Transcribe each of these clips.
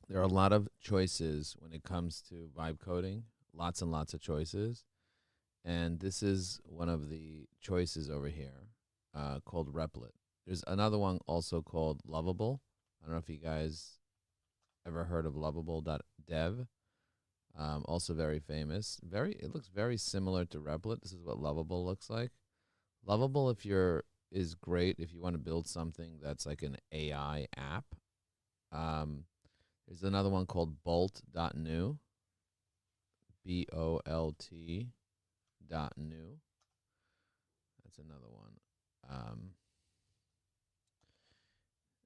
There are a lot of choices when it comes to vibe coding, lots and lots of choices. And this is one of the choices over here called Replit. There's another one also called Lovable. I don't know if you guys ever heard of lovable.dev. Also very famous. It looks very similar to Replit. This is what Lovable looks like. Lovable, if you're is great if you want to build something that's like an AI app. There's another one called Bolt.new, BOLT.new. That's another one.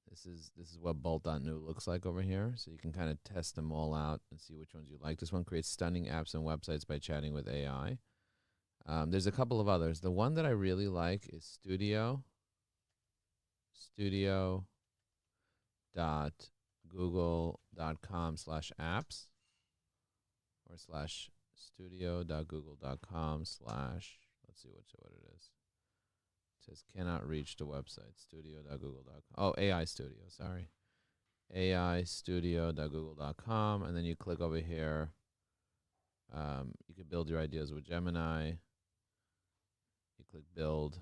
This is what Bolt.new looks like over here. So you can kind of test them all out and see which ones you like. This one creates stunning apps and websites by chatting with AI. There's a couple of others. The one that I really like is studio.google.com/apps or slash studio.google.com slash, let's see what it is. It says cannot reach the website, studio.google.com. Oh, AI Studio, sorry. aistudio.google.com, and then you click over here. You can build your ideas with Gemini. You click build.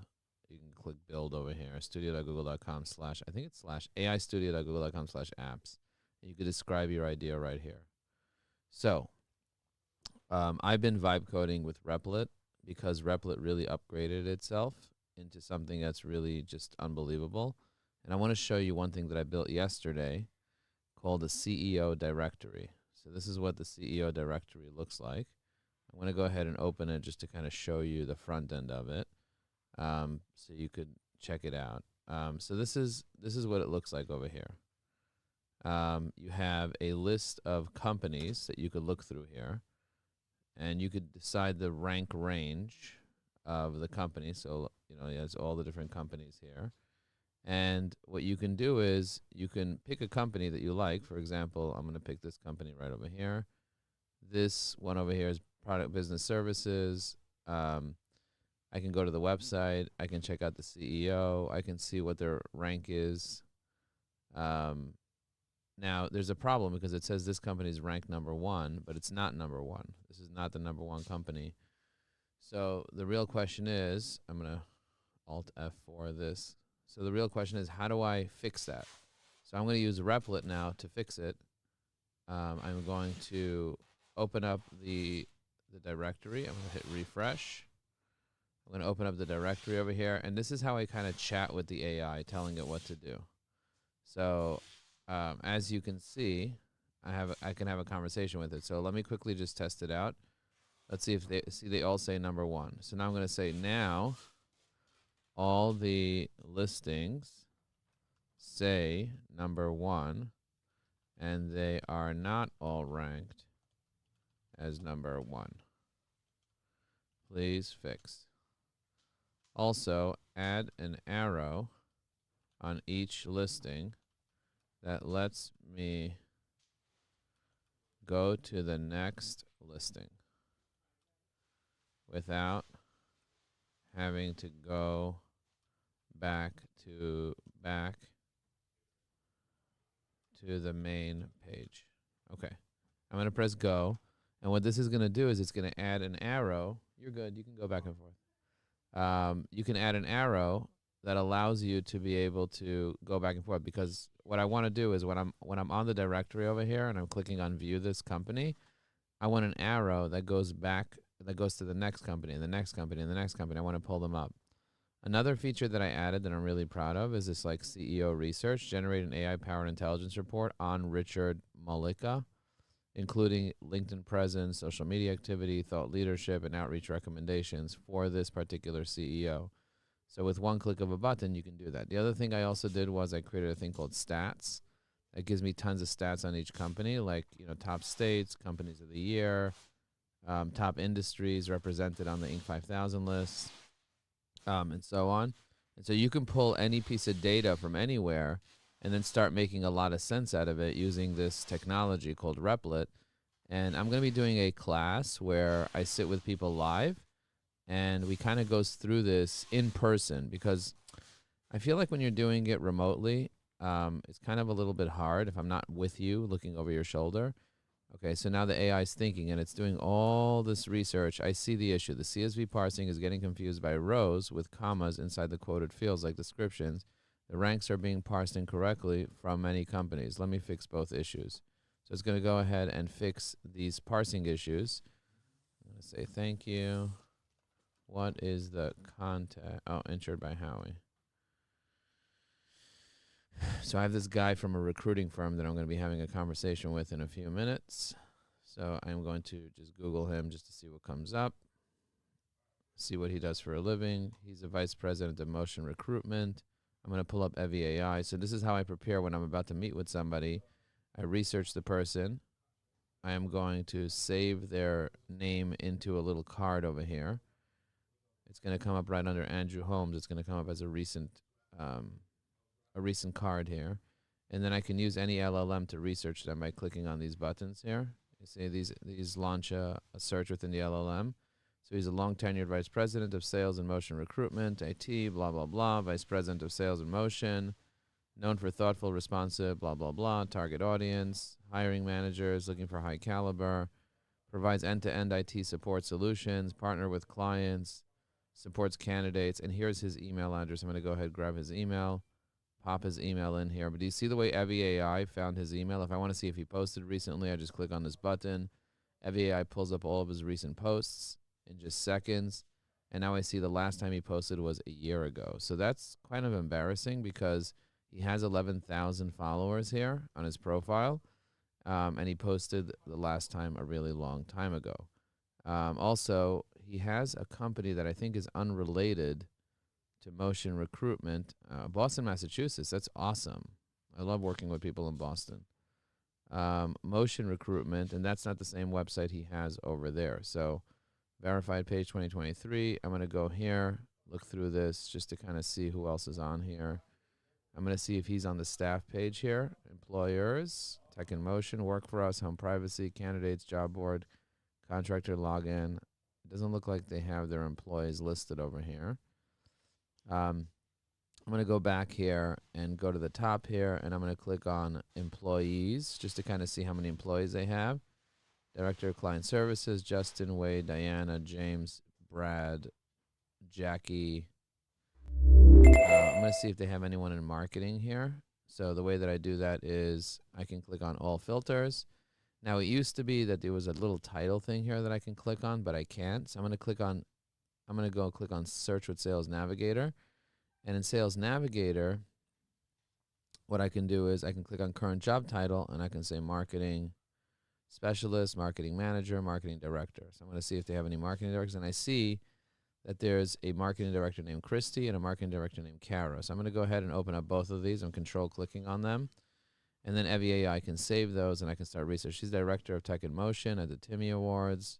You can click build over here, studio.google.com slash, I think it's slash aistudio.google.com slash apps. And you could describe your idea right here. So I've been vibe coding with Replit because Replit really upgraded itself into something that's really just unbelievable. And I want to show you one thing that I built yesterday called a CEO directory. So this is what the CEO directory looks like. I'm going to go ahead and open it just to kind of show you the front end of it, so you could check it out. So this is what it looks like over here. You have a list of companies that you could look through here, and you could decide the rank range of the company. So it has all the different companies here. And what you can do is you can pick a company that you like. For example, I'm going to pick this company right over here. This one over here is product business services. I can go to the website. I can check out the CEO. I can see what their rank is. Now, there's a problem because it says this company is ranked number 1, but it's not number 1. This is not the number 1 company. So the real question is, I'm going to Alt F4 this. So the real question is, how do I fix that? So I'm going to use Replit now to fix it. I'm going to open up the directory. I'm going to hit refresh. I'm going to open up the directory over here. And this is how I kind of chat with the AI, telling it what to do. So as you can see, I can have a conversation with it. So let me quickly just test it out. Let's see if they all say number 1. So now I'm going to say now all the listings say number 1, and they are not all ranked as number 1. Please fix. Also, add an arrow on each listing that lets me go to the next listing without having to go back to the main page. Okay. I'm going to press go. And what this is going to do is it's going to add an arrow. You're good. You can go back and forth. You can add an arrow that allows you to be able to go back and forth, because what I want to do is when I'm on the directory over here and I'm clicking on view this company, I want an arrow that goes back, that goes to the next company and the next company and the next company. I want to pull them up. Another feature that I added that I'm really proud of is this like CEO research, generate an AI-powered intelligence report on Richard Malika, including LinkedIn presence, social media activity, thought leadership, and outreach recommendations for this particular CEO. So with one click of a button, you can do that. The other thing I also did was I created a thing called stats. That gives me tons of stats on each company, like top states, companies of the year, top industries represented on the Inc. 5000 list, and so on. And so you can pull any piece of data from anywhere and then start making a lot of sense out of it using this technology called Replit. And I'm going to be doing a class where I sit with people live, and we kind of goes through this in person, because I feel like when you're doing it remotely, it's kind of a little bit hard if I'm not with you looking over your shoulder. Okay, so now the AI is thinking and it's doing all this research. I see the issue. The CSV parsing is getting confused by rows with commas inside the quoted fields like descriptions. The ranks are being parsed incorrectly from many companies. Let me fix both issues. So it's going to go ahead and fix these parsing issues. I'm going to say thank you. What is the contact? Oh, insured by Howie. So I have this guy from a recruiting firm that I'm going to be having a conversation with in a few minutes. So I'm going to just Google him just to see what comes up, see what he does for a living. He's a vice president of motion recruitment. I'm going to pull up EVAI. So this is how I prepare when I'm about to meet with somebody. I research the person. I am going to save their name into a little card over here. It's going to come up right under Andrew Holmes. It's going to come up as a recent card here. And then I can use any LLM to research them by clicking on these buttons here. You see these launch a search within the LLM. So he's a long-tenured vice president of sales and motion recruitment, IT, blah, blah, blah, vice president of sales and motion, known for thoughtful, responsive, blah, blah, blah, target audience, hiring managers, looking for high caliber, provides end-to-end IT support solutions, partner with clients, supports candidates, and here's his email address. I'm going to go ahead and grab his email, pop his email in here. But do you see the way EVAI found his email? If I want to see if he posted recently, I just click on this button. EVAI pulls up all of his recent posts in just seconds. And now I see the last time he posted was a year ago. So that's kind of embarrassing because he has 11,000 followers here on his profile. And he posted the last time a really long time ago. Also, he has a company that I think is unrelated to motion recruitment, Boston, Massachusetts. That's awesome. I love working with people in Boston. Motion recruitment, and that's not the same website he has over there. So verified page 2023. I'm going to go here, look through this just to kind of see who else is on here. I'm going to see if he's on the staff page here. Employers, Tech in Motion, Work for Us, Home Privacy, Candidates, Job Board, Contractor Login. It doesn't look like they have their employees listed over here. I'm going to go back here and go to the top here, and I'm going to click on Employees just to kind of see how many employees they have. Director of Client Services, Justin, Wade, Diana, James, Brad, Jackie. I'm going to see if they have anyone in marketing here. So the way that I do that is I can click on All Filters. Now, it used to be that there was a little title thing here that I can click on, but I can't. So I'm going to go click on Search with Sales Navigator. And in Sales Navigator, what I can do is I can click on Current Job Title, and I can say Marketing Specialist, Marketing Manager, Marketing Director. So I'm going to see if they have any marketing directors. And I see that there's a marketing director named Christy and a marketing director named Kara. So I'm going to go ahead and open up both of these. I'm control clicking on them. And then EVAI can save those, and I can start research. She's Director of Tech in Motion at the Timmy Awards.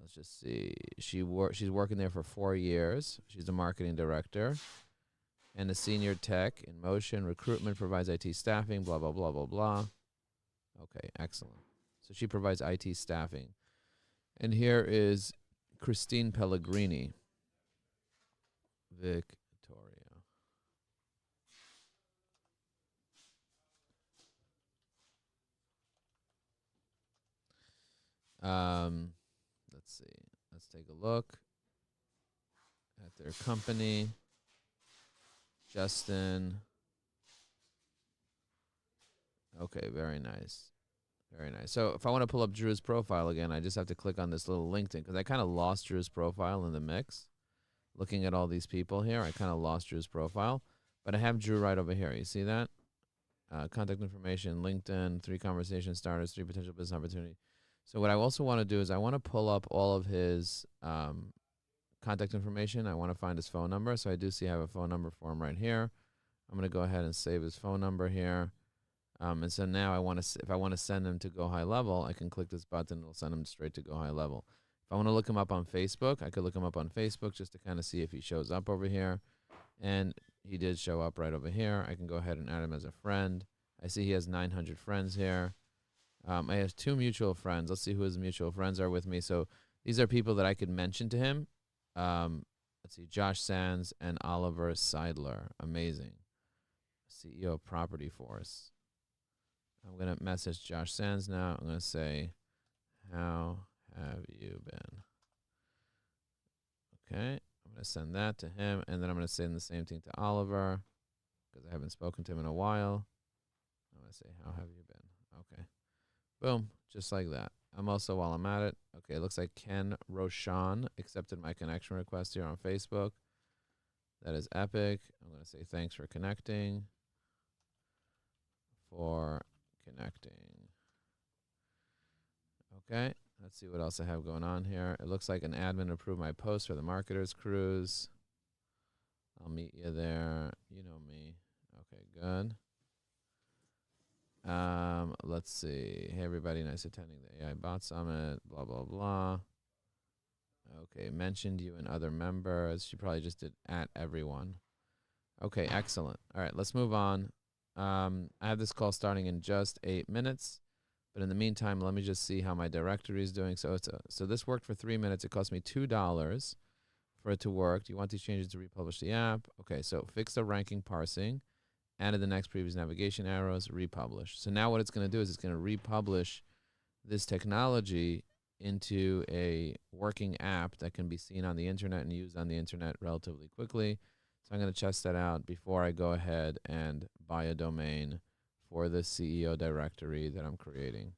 Let's just see. She's working there for 4 years. She's a marketing director. And a senior tech in motion. Recruitment, provides IT staffing, blah, blah, blah, blah, blah. Okay, excellent. So she provides IT staffing. And here is Christine Pellegrini. Victoria. Let's see. Let's take a look at their company. Justin. Okay, very nice. Very nice. So if I want to pull up Drew's profile again, I just have to click on this little LinkedIn because I kind of lost Drew's profile in the mix. Looking at all these people here, I kind of lost Drew's profile. But I have Drew right over here. You see that? Contact information, LinkedIn, 3 conversation starters, 3 potential business opportunities. So what I also want to do is I want to pull up all of his contact information. I want to find his phone number. So I do see I have a phone number for him right here. I'm going to go ahead and save his phone number here. And so now if I want to send him to Go High Level, I can click this button. It'll send him straight to Go High Level. If I want to look him up on Facebook, I could look him up on Facebook just to kind of see if he shows up over here. And he did show up right over here. I can go ahead and add him as a friend. I see he has 900 friends here. I have 2 mutual friends. Let's see who his mutual friends are with me. So these are people that I could mention to him. Let's see, Josh Sands and Oliver Seidler. Amazing. CEO of Property Force. I'm going to message Josh Sands now. I'm going to say, how have you been? Okay, I'm going to send that to him, and then I'm going to send the same thing to Oliver because I haven't spoken to him in a while. I'm going to say, how have you been? Okay, boom, just like that. I'm also, while I'm at it, okay, it looks like Ken Roshan accepted my connection request here on Facebook. That is epic. I'm going to say thanks for connecting. Okay, let's see what else I have going on here. It looks like an admin approved my post for the Marketers Cruise. I'll meet you there. You know me. Okay, good. Let's see. Hey, everybody, nice attending the AI Bot Summit. Blah, blah, blah. Okay, mentioned you and other members. She probably just did at everyone. Okay, excellent. All right, let's move on. I have this call starting in just 8 minutes. But in the meantime, let me just see how my directory is doing. So so this worked for 3 minutes. It cost me $2 for it to work. Do you want these changes to republish the app? Okay, so fix the ranking parsing, added the next previous navigation arrows, republish. So now what it's going to do is it's going to republish this technology into a working app that can be seen on the internet and used on the internet relatively quickly. So I'm going to test that out before I go ahead and buy a domain for the CEO directory that I'm creating.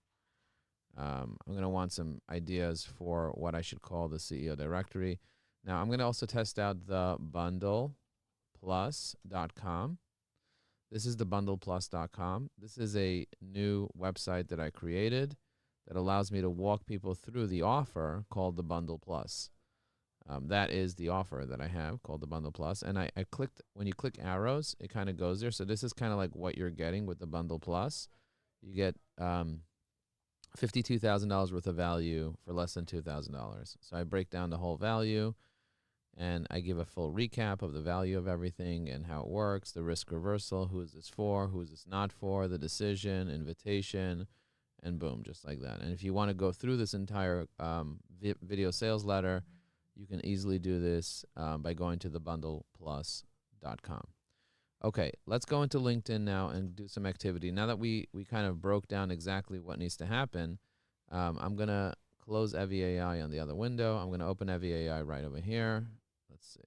I'm going to want some ideas for what I should call the CEO directory. Now, I'm going to also test out the bundleplus.com. This is the bundleplus.com. This is a new website that I created that allows me to walk people through the offer called the Bundle Plus. That is the offer that I have called the Bundle Plus. And I clicked, when you click arrows, it kind of goes there. So this is kind of like what you're getting with the Bundle Plus. You get $52,000 worth of value for less than $2,000. So I break down the whole value and I give a full recap of the value of everything and how it works, the risk reversal, who is this for, who is this not for, the decision, invitation, and boom, just like that. And if you want to go through this entire video sales letter, you can easily do this by going to thebundleplus.com. Okay, let's go into LinkedIn now and do some activity. Now that we kind of broke down exactly what needs to happen, I'm going to close EviAI on the other window. I'm going to open EviAI right over here. Let's see.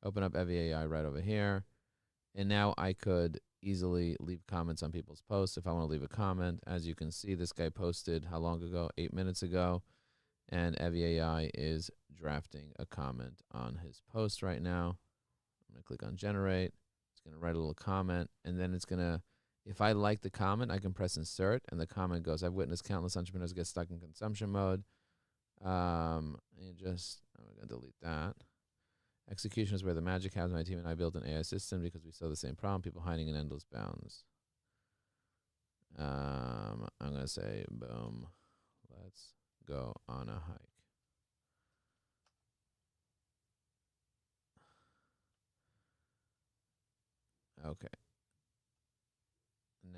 Open up EviAI right over here. And now I could easily leave comments on people's posts if I want to leave a comment. As you can see, this guy posted how long ago? 8 minutes ago. And EviAI is drafting a comment on his post right now. I'm going to click on generate. It's going to write a little comment, and then it's going to, if I like the comment, I can press insert, and the comment goes, I've witnessed countless entrepreneurs get stuck in consumption mode. I'm going to delete that. Execution is where the magic happens. My team and I built an AI system because we saw the same problem, people hiding in endless bounds. I'm going to say, boom, let's go on a hike. Okay.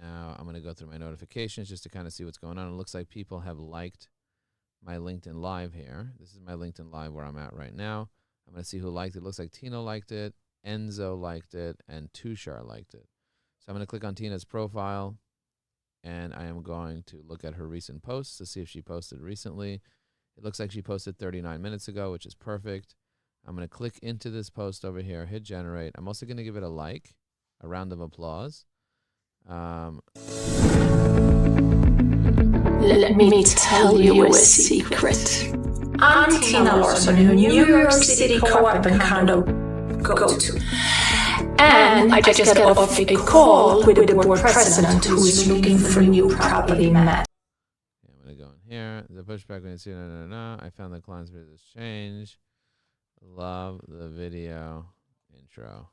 Now I'm going to go through my notifications just to kind of see what's going on. It looks like people have liked my LinkedIn Live here. This is my LinkedIn Live where I'm at right now. I'm going to see who liked it. It looks like Tino liked it, Enzo liked it, and Tushar liked it. So I'm going to click on Tina's profile, and I am going to look at her recent posts to see if she posted recently. It looks like she posted 39 minutes ago, which is perfect. I'm going to click into this post over here, hit generate. I'm also going to give it a like, a round of applause. Let me tell you a secret. I'm Tina Larson, who New York City co-op and condo go to. And I just got off a call with the board president who is looking for new property map. I'm going to go in here. The pushback when you see I found the client's business change. Love the video intro.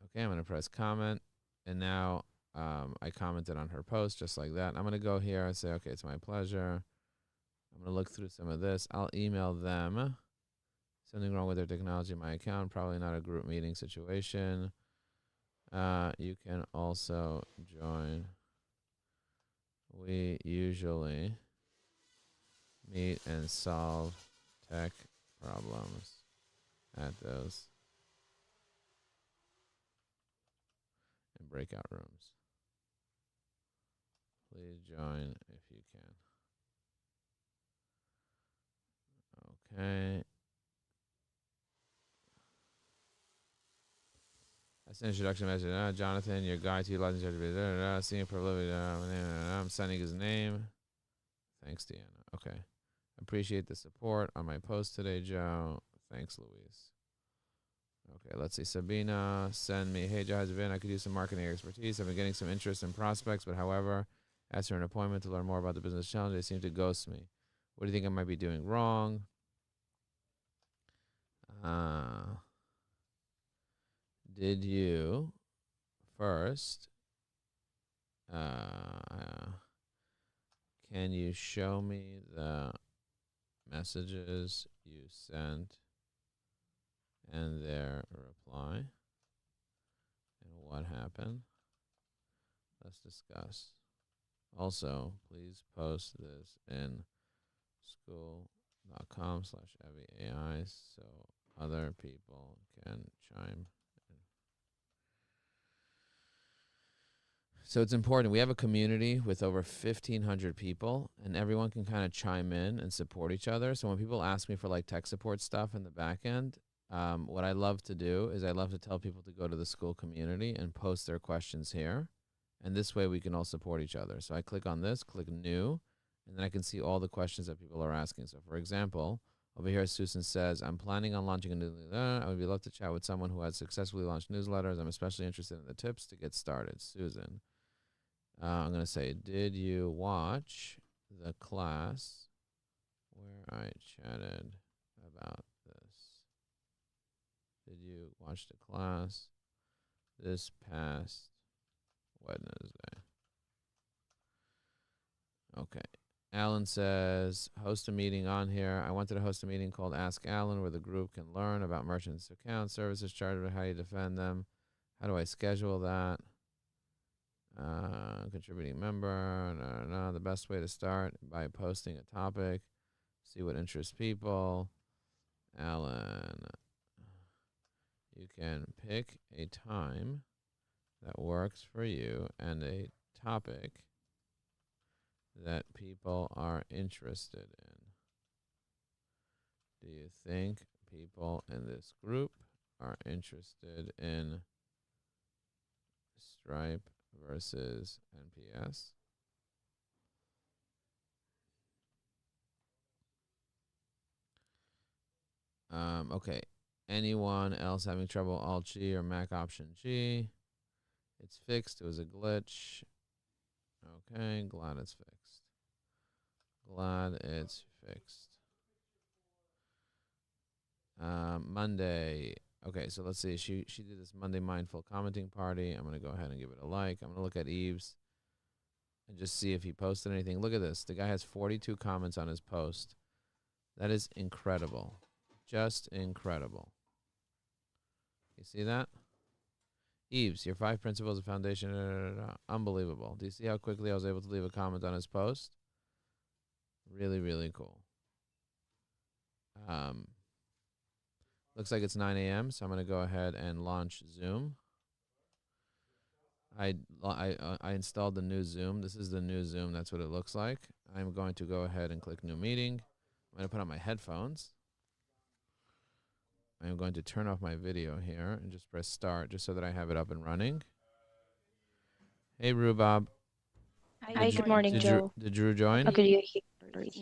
Okay, I'm going to press comment. And now I commented on her post just like that. I'm going to go here and say, okay, it's my pleasure. I'm going to look through some of this. I'll email them. Something wrong with their technology in my account. Probably not a group meeting situation. You can also join. We usually meet and solve tech problems at those in breakout rooms. Please join if you can. Okay. That's an introduction message. Jonathan, your guide to utilizing ChatGPT. Senior privilege. I'm sending his name. Thanks, Deanna. Okay. Appreciate the support on my post today, Joe. Thanks, Louise. Okay, let's see. Sabina, send me. Hey, Joe, how's it been? I could use some marketing expertise. I've been getting some interest in prospects, but however, asked for an appointment to learn more about the business challenge. They seem to ghost me. What do you think I might be doing wrong? Did you first, can you show me the messages you sent and their reply and what happened? Let's discuss. Also, please post this in school.com/EviAI so other people can chime in. So it's important. We have a community with over 1,500 people, and everyone can kind of chime in and support each other. So when people ask me for like tech support stuff in the back end, what I love to do is I love to tell people to go to the school community and post their questions here. And this way we can all support each other. So I click on this, click new, and then I can see all the questions that people are asking. So for example, over here, Susan says, I'm planning on launching a newsletter. I would love to chat with someone who has successfully launched newsletters. I'm especially interested in the tips to get started. Susan, I'm going to say, did you watch the class where I chatted about this? Did you watch the class this past Wednesday? Okay. Alan says, host a meeting on here. I wanted to host a meeting called Ask Alan where the group can learn about merchants' accounts, services charged, how you defend them. How do I schedule that? Contributing member. No. The best way to start by posting a topic. See what interests people. Alan, you can pick a time that works for you and a topic that people are interested in. Do you think people in this group are interested in Stripe versus NPS? Okay. Anyone else having trouble Alt-G or Mac Option G? It's fixed. It was a glitch. Okay, glad it's fixed. Glad it's fixed. Monday. Okay, so let's see. She did this Monday mindful commenting party. I'm going to go ahead and give it a like. I'm going to look at Eve's and just see if he posted anything. Look at this. The guy has 42 comments on his post. That is incredible. Just incredible. You see that? Eves, your 5 principles of foundation. Unbelievable. Do you see how quickly I was able to leave a comment on his post? Really, really cool. Looks like it's 9 a.m., so I'm going to go ahead and launch Zoom. I installed the new Zoom. This is the new Zoom. That's what it looks like. I'm going to go ahead and click New Meeting. I'm going to put on my headphones. I'm going to turn off my video here and just press Start just so that I have it up and running. Hey, Rhubarb. Hi, good morning, Joe. Did Drew join? Could you hear?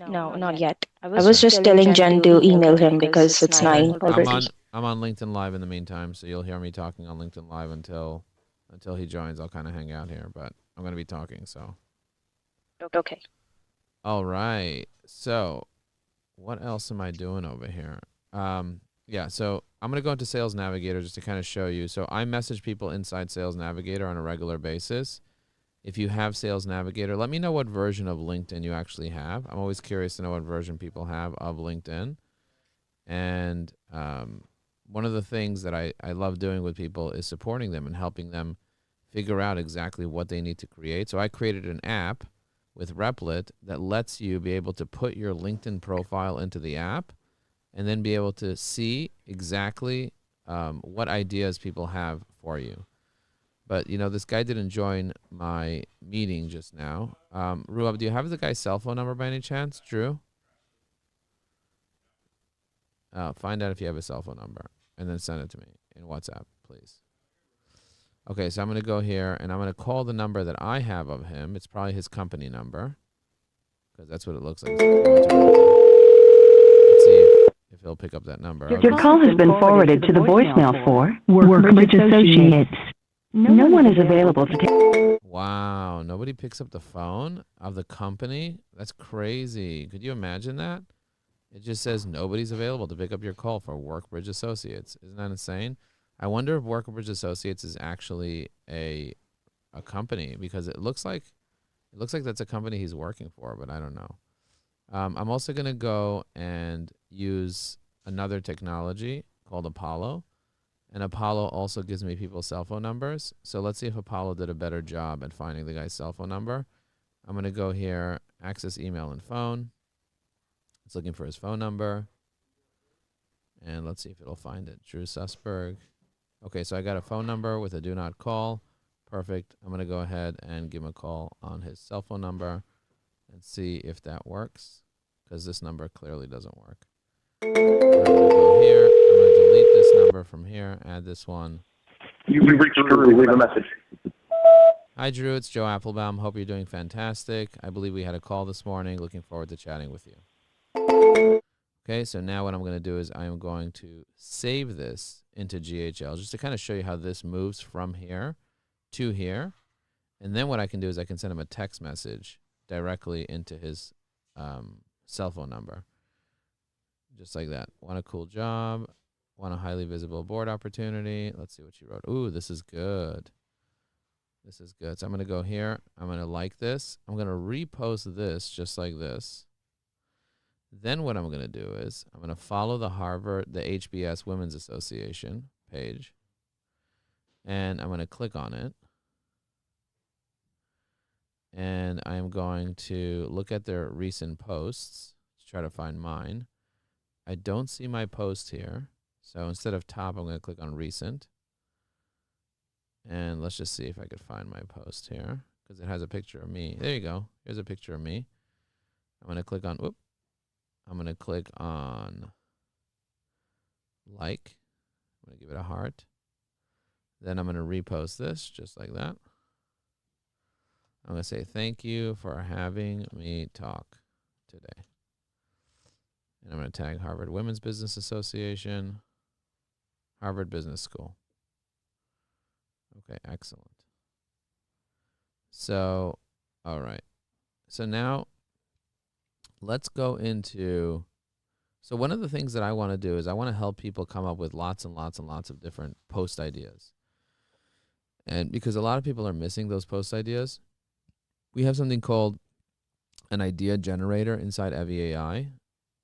No, not yet. I was just telling Jen to email him because it's 9 already. I'm on LinkedIn Live in the meantime, so you'll hear me talking on LinkedIn Live until he joins. I'll kind of hang out here, but I'm going to be talking, so. Okay. All right. So what else am I doing over here? Yeah, so I'm going to go into Sales Navigator just to kind of show you. So I message people inside Sales Navigator on a regular basis. If you have Sales Navigator, let me know what version of LinkedIn you actually have. I'm always curious to know what version people have of LinkedIn. And one of the things that I love doing with people is supporting them and helping them figure out exactly what they need to create. So I created an app with Replit that lets you be able to put your LinkedIn profile into the app and then be able to see exactly what ideas people have for you. But, you know, this guy didn't join my meeting just now. Ruab, do you have the guy's cell phone number by any chance, Drew? Find out if you have a cell phone number and then send it to me in WhatsApp, please. Okay, so I'm going to go here and I'm going to call the number that I have of him. It's probably his company number because that's what it looks like. Let's see if he'll pick up that number. Your call has been forwarded to the voicemail for Workbridge Associates. No one is available to take. Wow, nobody picks up the phone of the company? That's crazy. Could you imagine that? It just says nobody's available to pick up your call for Workbridge Associates. Isn't that insane? I wonder if Workbridge Associates is actually a company because it looks like that's a company he's working for, but I don't know. I'm also going to go and use another technology called Apollo. And Apollo also gives me people's cell phone numbers. So let's see if Apollo did a better job at finding the guy's cell phone number. I'm going to go here, access email and phone. It's looking for his phone number. And let's see if it'll find it. Drew Sussberg. Okay, so I got a phone number with a do not call. Perfect. I'm going to go ahead and give him a call on his cell phone number and see if that works because this number clearly doesn't work. I'm going to go here. I'm going to delete this number from here, add this one. You reached Drew. Leave a message. Hi, Drew. It's Joe Apfelbaum. Hope you're doing fantastic. I believe we had a call this morning. Looking forward to chatting with you. Okay, so now what I'm going to do is I am going to save this into GHL just to kind of show you how this moves from here to here. And then what I can do is I can send him a text message directly into his cell phone number. Just like that. Want a cool job. Want a highly visible board opportunity. Let's see what she wrote. Ooh, this is good. This is good. So I'm going to go here. I'm going to like this. I'm going to repost this just like this. Then what I'm going to do is I'm going to follow the HBS Women's Association page. And I'm going to click on it. And I'm going to look at their recent posts to try to find mine. I don't see my post here. So instead of top, I'm going to click on recent. And let's just see if I could find my post here because it has a picture of me. There you go. Here's a picture of me. I'm going to click on, I'm going to click on like. I'm going to give it a heart. Then I'm going to repost this just like that. I'm going to say thank you for having me talk today. And I'm going to tag Harvard Women's Business Association, Harvard Business School. Okay, excellent. So, all right. So now let's go into, so one of the things that I want to do is I want to help people come up with lots and lots and lots of different post ideas. And because a lot of people are missing those post ideas, we have something called an idea generator inside Evie AI.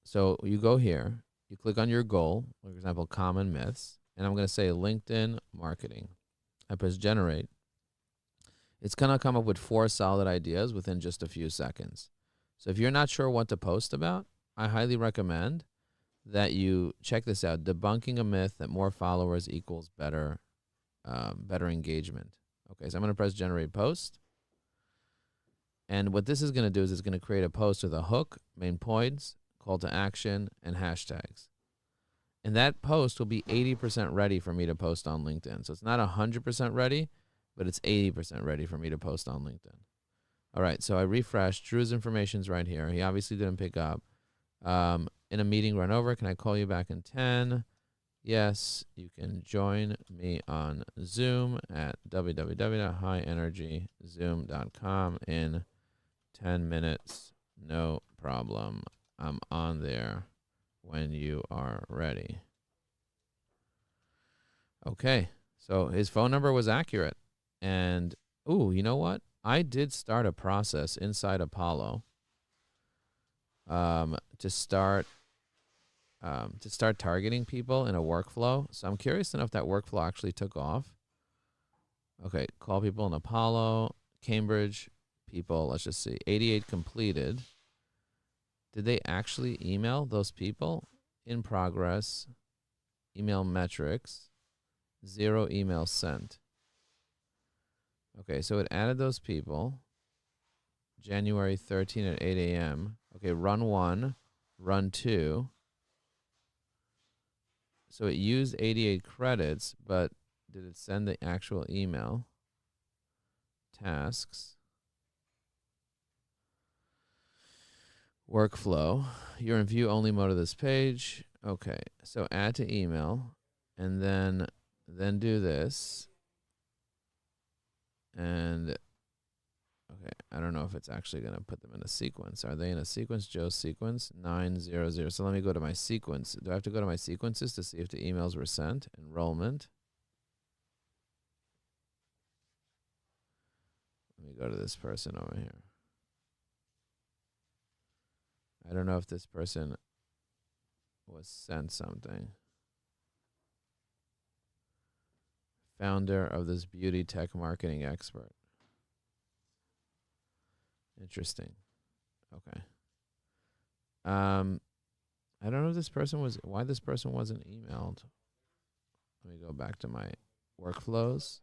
So you go here, you click on your goal, for example, common myths, and I'm going to say LinkedIn marketing. I press generate. It's going to come up with 4 solid ideas within just a few seconds. So if you're not sure what to post about, I highly recommend that you check this out. Debunking a myth that more followers equals better engagement. Okay, so I'm going to press generate post. And what this is going to do is it's going to create a post with a hook, main points, call to action, and hashtags. And that post will be 80% ready for me to post on LinkedIn. So it's not 100% ready, but it's 80% ready for me to post on LinkedIn. All right, so I refreshed. Drew's information's right here. He obviously didn't pick up. In a meeting run over, can I call you back in 10? Yes, you can join me on Zoom at www.highenergyzoom.com in 10 minutes. No problem. I'm on there when you are ready. Okay, so his phone number was accurate. And, ooh, you know what? I did start a process inside Apollo to start targeting people in a workflow. So I'm curious to know if that workflow actually took off. Okay, call people in Apollo, Cambridge people. Let's just see, 88 completed. Did they actually email those people? In progress, email metrics, 0 emails sent. Okay, so it added those people. January 13 at 8 a.m. Okay, run 1, run 2. So it used 88 credits, but did it send the actual email? Tasks. Workflow. You're in view only mode of this page. Okay, so add to email, and then do this. And okay, I don't know if it's actually going to put them in a sequence. Are they in a sequence? Joe's sequence 900. So let me go to my sequence. Do I have to go to my sequences to see if the emails were sent? Enrollment. Let me go to this person over here. I don't know if this person was sent something. Founder of this beauty tech marketing expert. Interesting. Okay. I don't know if this person was, why this person wasn't emailed. Let me go back to my workflows.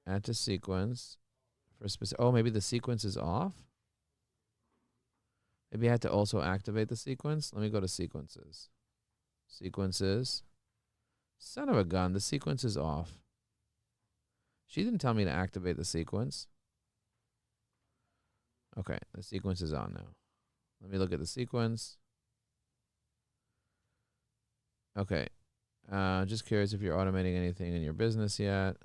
Add to sequence. For specific, oh, maybe the sequence is off. Maybe I had to also activate the sequence. Let me go to sequences. Sequences. Son of a gun, the sequence is off. She didn't tell me to activate the sequence. Okay, the sequence is on now. Let me look at the sequence. Okay. Just curious if you're automating anything in your business yet.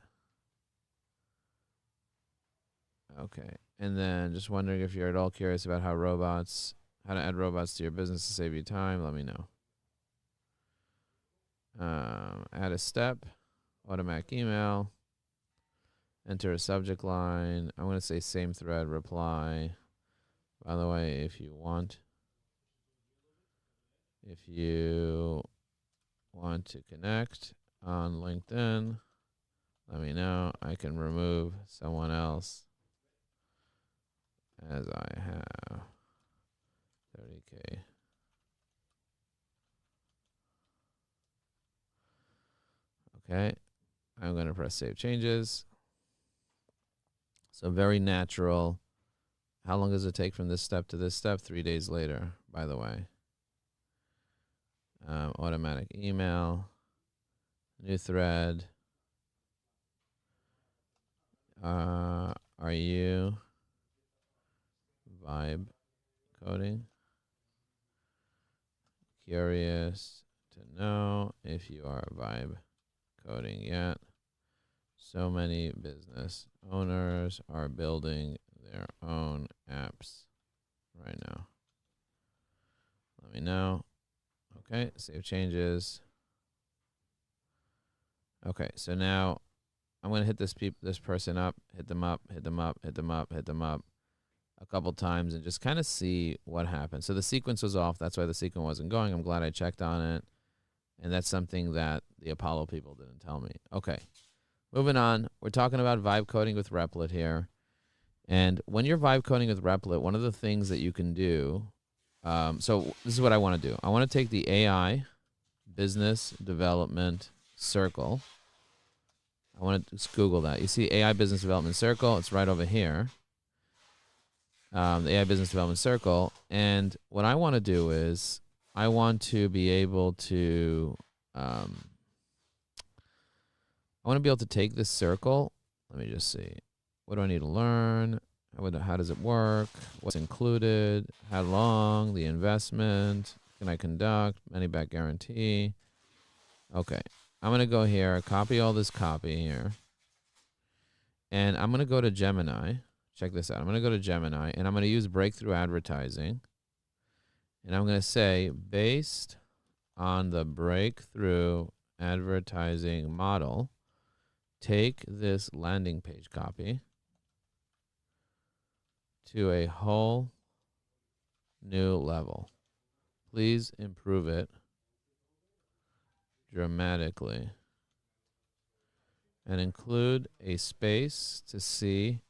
Okay. And then just wondering if you're at all curious about how to add robots to your business to save you time. Let me know. Add a step, automatic email, enter a subject line. I'm going to say same thread, reply. By the way, if you want to connect on LinkedIn, let me know. I can remove someone else as I have 30K. Okay, I'm going to press save changes. So very natural. How long does it take from this step to this step? 3 days later, by the way. Automatic email, new thread. Are you vibe coding? Curious to know if you are vibe coding yet. So many business owners are building their own apps right now. Let me know. Okay, save changes. Okay, so now I'm going to hit this person up, hit them up a couple times and just kind of see what happens. So the sequence was off. That's why the sequence wasn't going. I'm glad I checked on it. And that's something that the Apollo people didn't tell me. Okay, moving on. We're talking about vibe coding with Replit here. And when you're vibe coding with Replit, one of the things that you can do, so this is what I want to do. I want to take the AI business development circle. I want to just Google that. You see AI business development circle. It's right over here. The AI business development circle. And what I want to do is I want to be able to, I want to be able to take this circle. Let me just see. What do I need to learn? How does it work? What's included? How long? The investment? Can I conduct? Money back guarantee? Okay. I'm going to go here, copy all this copy here. And I'm going to go to Gemini. Check this out. I'm going to go to Gemini, and I'm going to use breakthrough advertising. And I'm going to say, based on the breakthrough advertising model, take this landing page copy to a whole new level. Please improve it dramatically and include a space to see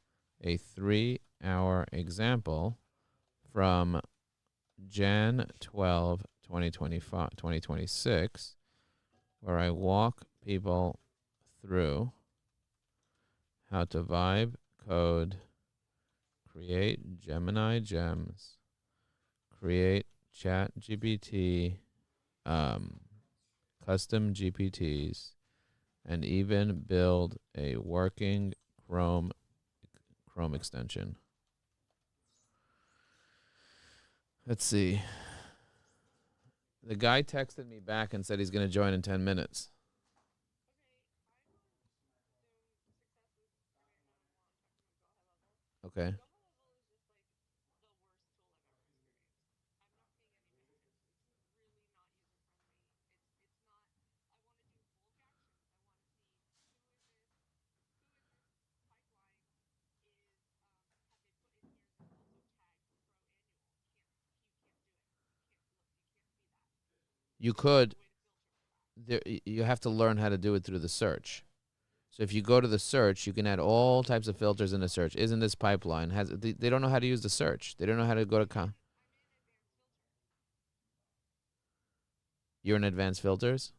a 3-hour example from Jan 12, 2026, where I walk people through how to vibe code, create Gemini gems, create chat GPT, custom GPTs, and even build a working Chrome extension. Let's see. The guy texted me back and said he's going to join in 10 minutes. Okay. You could. You have to learn how to do it through the search. So if you go to the search, you can add all types of filters in the search. Isn't this pipeline? They don't know how to use the search. They don't know how to go to You're in advanced filters?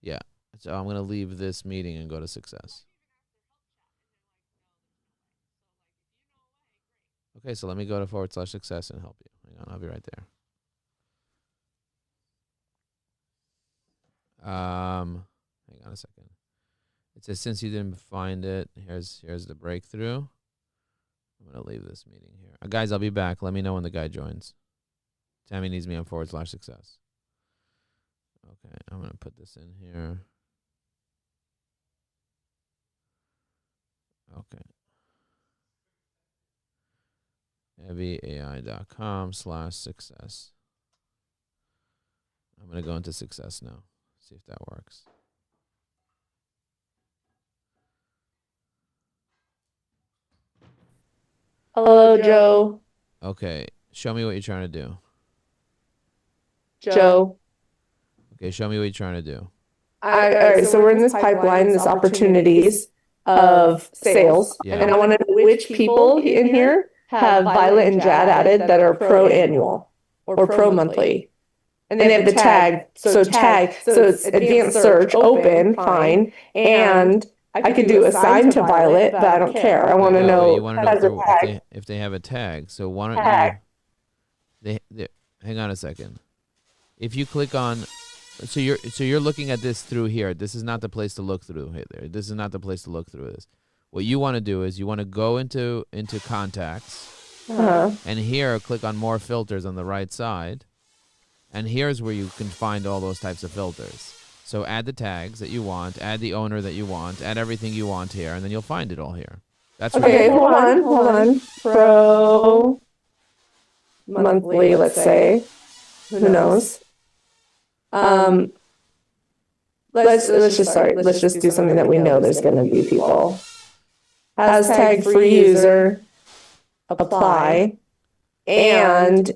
Yeah. So I'm going to leave this meeting and go to success. Okay, so let me go to /success and help you. Hang on, I'll be right there. Hang on a second. It says since you didn't find it, here's the breakthrough. I'm gonna leave this meeting here. Guys, I'll be back. Let me know when the guy joins. Tammy needs me on /success. Okay, I'm gonna put this in here. Okay. heavyai.com/success. I'm gonna go into success now. See if that works. Hello, Joe. Okay, show me what you're trying to do. Joe. Okay, show me what you're trying to do. All right, so we're in this pipeline, this opportunities of sales, Yeah. and I want to know which people in here have Violet and Jad added that are pro annual or pro monthly. And they have the tag, so it's advanced search, open, fine, and I could do assign to Violet, but I don't care. I want to know You want to know if they have a tag. So why don't you? Hang on a second. If you click on, so you're looking at this through here. This is not the place to look through here. This is not the place to look through this. What you want to do is you want to go into contacts, and here click on more filters on the right side, and here's where you can find all those types of filters. So add the tags that you want, add the owner that you want, add everything you want here, and then you'll find it all here. That's okay. Hold on. Pro monthly, let's say. Who knows? Let's just do something that we know there's going to be people. Has tag free user, apply, and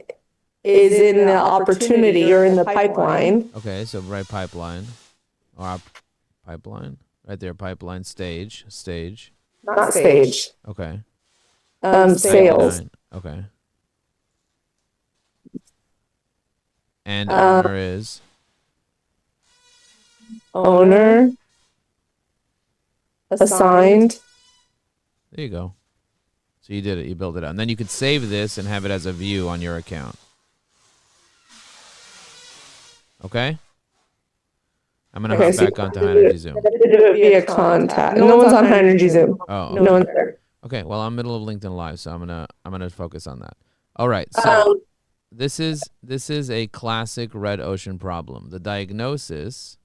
is in the opportunity or in the pipeline. Okay, so right pipeline, or pipeline, right there, pipeline stage. Not stage. Okay. Sales. Okay. And owner is owner, assigned. There you go. So you did it. You built it out. And then you could save this and have it as a view on your account. Okay? I'm going to hop back onto High Energy Zoom. Do it via contact. No one's on High Energy Zoom. Oh, okay. No one's there. Okay, well, I'm middle of LinkedIn Live, so I'm gonna focus on that. All right, so this is a classic red ocean problem. The diagnosis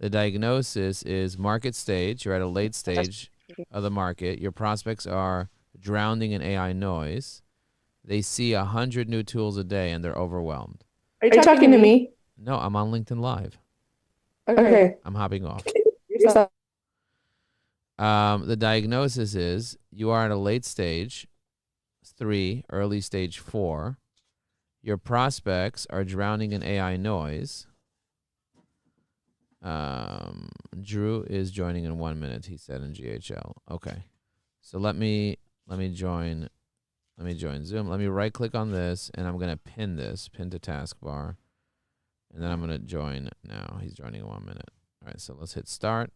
is market stage. You're at a late stage of the market. Your prospects are drowning in AI noise. They see 100 new tools a day and they're overwhelmed. Are you talking to me? No, I'm on LinkedIn Live. Okay. I'm hopping off. The diagnosis is you are at a late stage 3, early stage 4. Your prospects are drowning in AI noise. Drew is joining in 1 minute, he said in GHL. Okay. So let me join Zoom. Let me right click on this and I'm gonna pin to taskbar. And then I'm gonna join now. He's joining in 1 minute. All right, so let's hit start.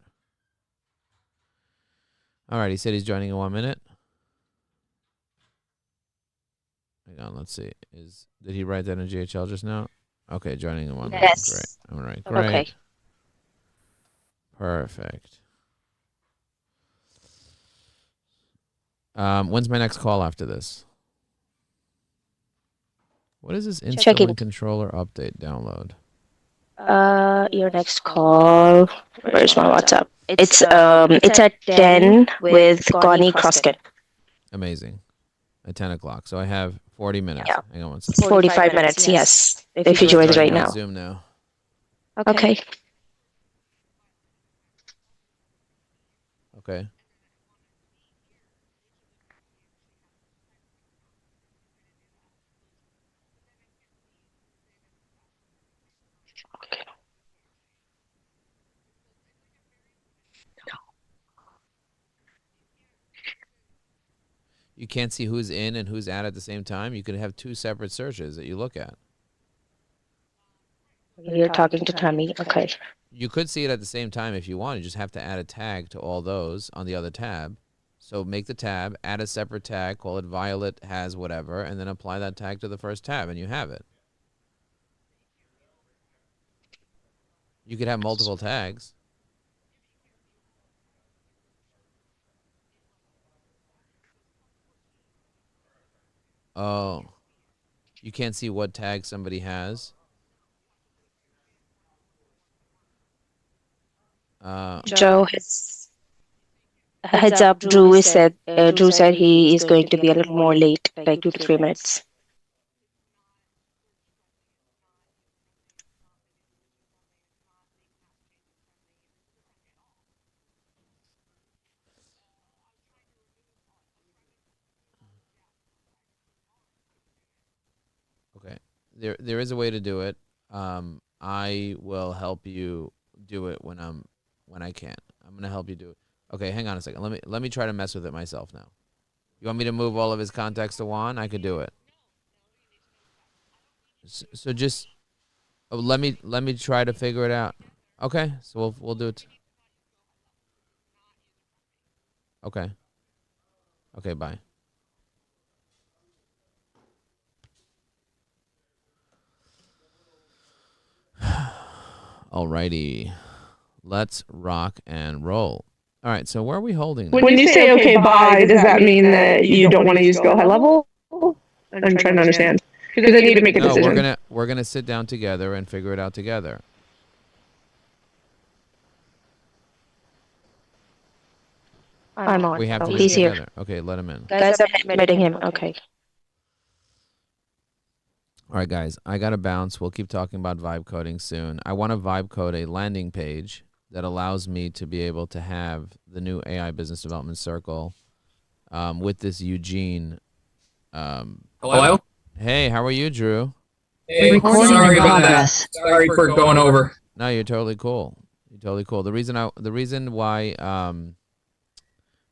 All right, he said he's joining in 1 minute. Hang on, let's see. Did he write that in GHL just now? Okay, joining in 1 minute. Yes. Great. All right, great. Okay. Perfect. When's my next call after this? What is this instrument controller update download? Your next call. Where's my WhatsApp? It's at 10 with Connie Croskin. Amazing. At 10 o'clock. So I have 40 minutes. Yeah. Hang on one second. 45 minutes, yes. If he joins right now. Zoom now. Okay. Okay. You can't see who's in and who's out at the same time. You could have two separate searches that you look at. You're talking to Tammy. Okay. You could see it at the same time if you want. You just have to add a tag to all those on the other tab. So make the tab, add a separate tag, call it Violet has whatever, and then apply that tag to the first tab, and you have it. You could have multiple tags. Oh, you can't see what tag somebody has. Joe has heads up. Drew said he is going to be a little more late, like 2 to 3 minutes. Okay, there is a way to do it. I will help you do it when I can. I'm gonna help you do it. Okay, hang on a second. Let me try to mess with it myself now. You want me to move all of his contacts to Juan? I could do it. So just let me try to figure it out. Okay, so we'll do it. Okay. Okay, bye. Alrighty. Let's rock and roll. All right, so where are we holding this? When you say okay, bye, does that mean that you don't want to use Go High Level? I'm trying to understand. Because I need to make a decision. No, we're gonna sit down together and figure it out together. I'm on. We have to He's together. here. Okay, let him in. Guys, I'm admitting him. Okay. All right, guys, I got to bounce. We'll keep talking about vibe coding soon. I want to vibe code a landing page that allows me to be able to have the new AI Business Development Circle with this Eugene. Hello? Hey, how are you, Drew? Hey, sorry about that. Sorry for going over. No, you're totally cool. You're totally cool. The reason why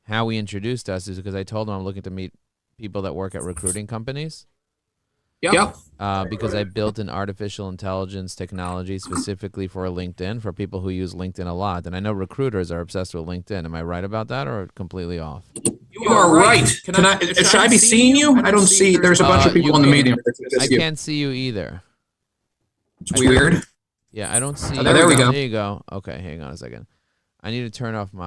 Howie introduced us is because I told him I'm looking to meet people that work at recruiting companies. Yep. Because I built an artificial intelligence technology specifically for LinkedIn, for people who use LinkedIn a lot. And I know recruiters are obsessed with LinkedIn. Am I right about that or completely off? You are right. Should I be seeing you? I don't see. There's a bunch of people in the meeting. I can't see you either. It's weird. Yeah, I don't see you. There we go. There you go. Okay, hang on a second. I need to turn off my